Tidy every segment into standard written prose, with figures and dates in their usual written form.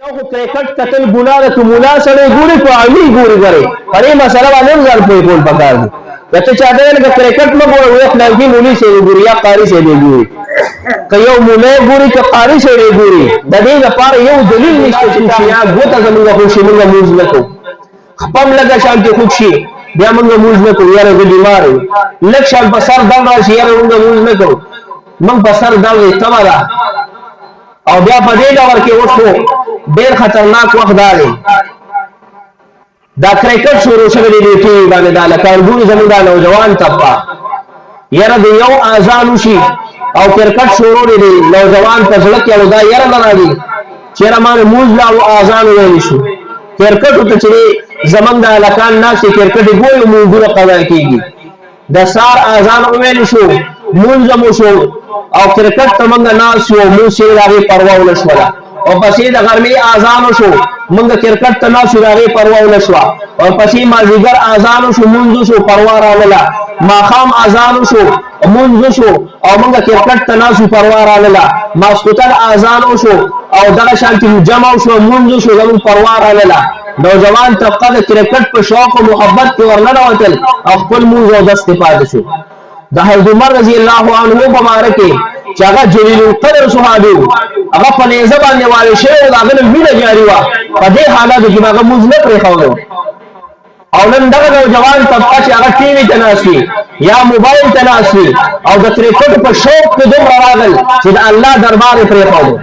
یو خو کرکټ کتل ګناه ده که ملا سړی ګوري که عامي ګوري ګورې په دې مسله باندې هم ځان پوه کول پکار دي که ته چاته ویل که کرکټ مه ګوره وایي فلانکي مولي صاحب یې ګوري یا قاري صاحب یې ګوري که یو مولی ګوري که قاري صاحب یې ګوري د دې لپاره یو دلیل نشته چې یا ګوته زمونږ خوږ شي مونږ لمونځ نه کوو خپه هم لږه شان کې خوږ شي بیا مونږ لمونځ نه کوو یاره زه بیمار یم لږ شان په سر درد راشي یاره مونږ لمونځ نه کوو مونږ په سر درد دی تمه ده او بیا په دې ډول کې اوس خو ډېر خطرناک وخت دا دی دا کرکټ شروع شوی دی ټي وي باندې دا لکان ګوري زموږ دا نوجوان طبقه یاره د یو اذان وشي او کرکټ شروع دی نوجوان په زړه کې دا یاره نه راځي چېرې ما لمونځ لا اذان وویلی شو کرکټو ته چې زموږ دا لکان ناستې کرکټ یې ګوري لمونځونه قضا کېږي د سار اذان وویلی شو مونځ مو شو او کرکټ ته موږ ناست یو مونځ چې د هغې پروا ونه شوله او پسې د غرمې اذان وشو موږ کرکټ ته ناست یو د هغې پروا ونه شوه او پسې مازدیګر اذان وشو مونځ وشو پروا راغله ماښام اذان وشو مونځ وشو او موږ کرکټ ته ناست یو پروا راغله ماسخوتن اذان وشو او دغه شانتې جمع وشو مونځ وشو زموږ پروا راغله نوجوان طبقه د کرکټ په شوق او محبت کې ورننوتل او خپل مونځ او دست پاتې شو د حضرت عمر رضی الله عنه په باره کې چې هغه جلیل القدر صحابي و هغه په نیزه باندې وارد شوی و د هغه نه وینه جاري وه په دې حالاتو کې به هغه مونځ نه پرېښودی او نن دغه نوجوان طبقه چې هغه ټي وي ته ناست وي یا موبایل ته ناست وي او د کرکټ په شوق کې دومره راغل چې د الله دربار یې پرېښودو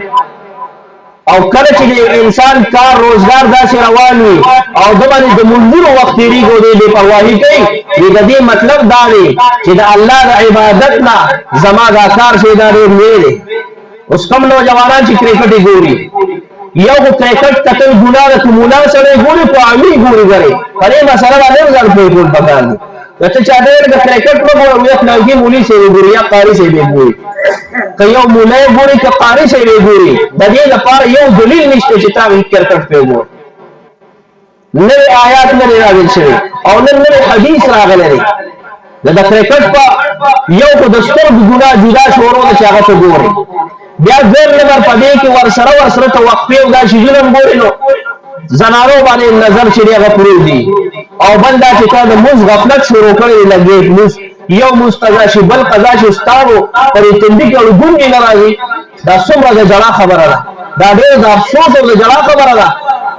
او کله چې انسان کار روزګار داسې روان وي او د باندې د مونځونو وخت تېرېږي او دی بې پرواهي کوي د دې مطلب دا دی چې د الله د عبادت نه زما دا کار چې دا ډېر لوی دی اوس کوم نوجوانان چې کرکټ یې ګوري یو خو کرکټ کتل ګناه ده که ملا سړی ګوري که عامي ګوري ګورې په دې مسله باندې هم ځان پوه کول پکار دي که ته چاته ویل که کرکټ مه ګوره وایي فلانکي مولي صاحب یې ګوري یا قاري صاحب یې ګوري که یو مولی ګوري که قاري صاحب یې ګوري د دې لپاره یو دلیل نشته چې تا کرکټ پرې ګور نوې آیات نه دی نازل شوی او نن نوی حدیث راغلی دی د کرکټ په یو خو د سترګو ګناه جدا شروع ده چې هغه ته ګورې بیا دویم نمبر په دې کې ورسره ته وقفې او دا شیزونه هم ګورې نو زنانو باندې نظر چې دی هغه پرېږدي او بل دا چې تا د مونځ غفلت شروع کړی دی لګېږ مونځ یو مونځ قضا شي بل قضا شي ستانو پر دې تندي کې اړو ګونګې نه راځي دا څومره د ژړا خبره ده دا ډېر د افسوس او د ژړا خبره ده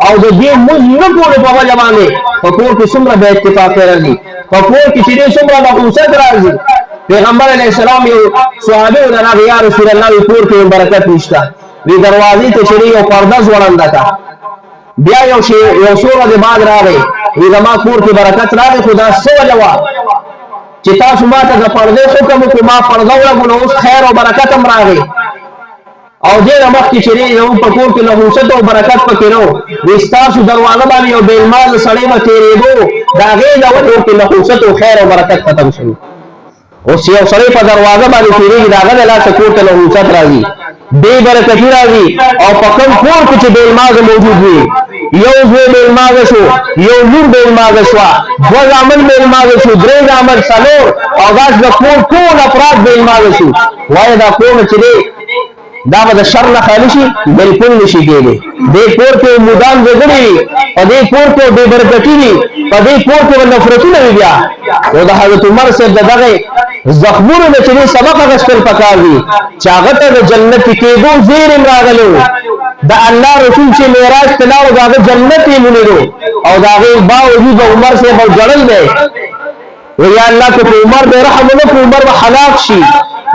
او د دې مونځ نه کولو په وجه باندې په کور کې څومره بې اتفاقۍ راځي په کور کې چې دی څومره نحوست راځي پیغمبر علیه السلام یو صحابي و راغی یا رسول الله وی کور کې برکت نشته وی دروازې ته چې یو پرده ځوړنده کړه بیا یو څو ورځې بعد راغی وی زما کور کې برکت راغی خو دا څه وجه وه چې تاسو ما ته د پردې حکم وکړو ما پرده ولګو نو اوس خیر او برکت هم راغی او دې نه مخکې چې زموږ په کور کې نحوست او برکت پکې نه و وی ستاسو دروازه باندې یو بېلمازه سړی به تېرېدو د هغې د وجې کې نحوست او خیر او برکت ختم شوي اوس یو سړی په دروازه باندې تېرېږي د هغه د لاسه کور ته نحوست راځي بې برکتي راځي او په کوم کور کې چې بېلمازه موجود وي یو زوی بېلمازه شو یو لور بېلمازه شوه دوه زامن بېلمازه شو درې زامن څلور او داسې د کور ټول افراد بېلمازه شو وایي دا کور چې دی دا به د شر نه خالي شي بلکل نشي کېدی دې کور کې مدام جګړې وي په دې کور کې بې برکتي وي په دې کور کې به نفرتونه وي بیا نو د حضرت عمر صاحب د دغې زخمونو نه چې سبق اخیستل پکار دي چې هغه ته د جنت کېدو زیر هم راغلی و د الله رسول چې معراج ته لاړو د هغه جنت یې ولیدو او د هغې باوجود د عمر صاحب او ژړل دی و یا الله که په عمر دې رحم ونه کړو عمر به هلاک شي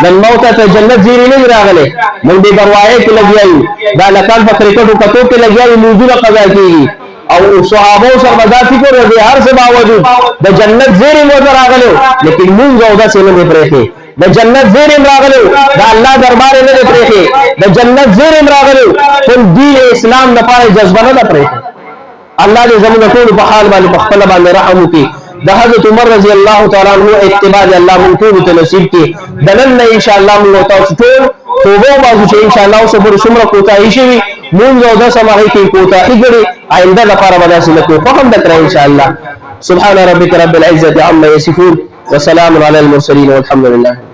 نن موته ته جنت زیری نه راغلی موږ بې پروایۍ کې لګیا یو دا لکان په کرکټو کتو کې لګیا یو لمونځونه قضا کېږي او صحابو سره به دا فکر دی هر څه باوجود د جنت زیری ورته راغلی لیکن مونځ او داسې نه دی پرېښی د جنت زیری راغلی د الله دربار نه دی پرېښی د جنت زیری راغلی خپل دین اسلام لپاره جذبه نه ده پرېښی الله دې زموږ ټولو په حال باندې په خپله باندې رحم وکړي د حضرت عمر رضی الله تعالی عنہ اتباع دی الله مونږ ټولو ته نصیب کړي د نن نه انشاءالله مونږ تاسو ټول توبه وباسو چې انشاءالله اوس پورې څومره کوتاهي شوي مونږ او داسې هغې کې کوتاهي کړې آینده لپاره به داسې نه کوو فهم ده کړه انشاءالله سبحان ربك رب العزة عما يصفون وسلام على المرسلين والحمد لله